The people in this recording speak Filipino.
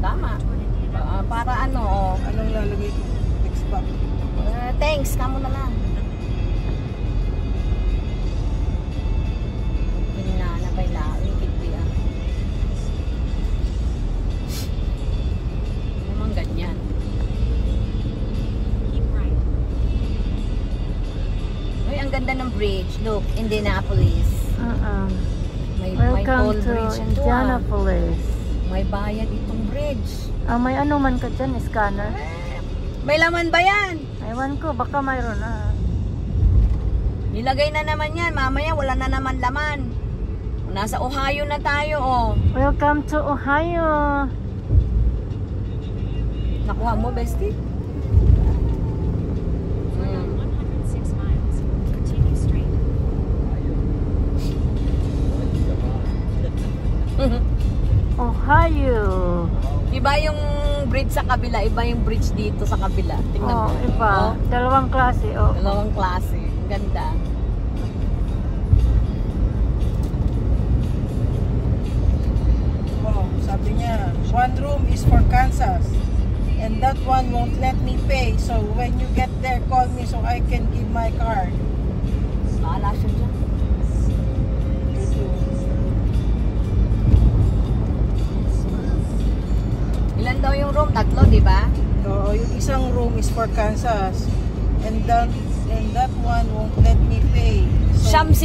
Tama. Para ano, Anong lalagay ko? Text back. thanks, kamo na lang. Pinana pa ila, ikit ah. Naman ganyan. Uy, ang ganda ng bridge. Look, Indianapolis. May Welcome toll to bridge ito, Indianapolis. May bayad itong bridge. May ano man ka dyan, scanner? May laman ba yan? Ewan ko, baka mayroon na. Nilagay na naman yan. Mamaya wala na naman laman. Nasa Ohio na tayo, oh. Welcome to Ohio. Nakuha mo, bestie? Ohio. Iba yung bridge sa kabila, iba yung bridge dito sa kabila. Tingnan mo. Iba. Oh, Dalawang klase, oh. dalawang klase. Ganda. Wow, sabi niya, one room is for Kansas. And that one won't let me pay. So when you get there, call me so I can give my card. Bahala siya dyan. Ilan daw yung room? Tatlo, di ba? So, yung isang room is for Kansas. And that one won't let me pay. So, Siyam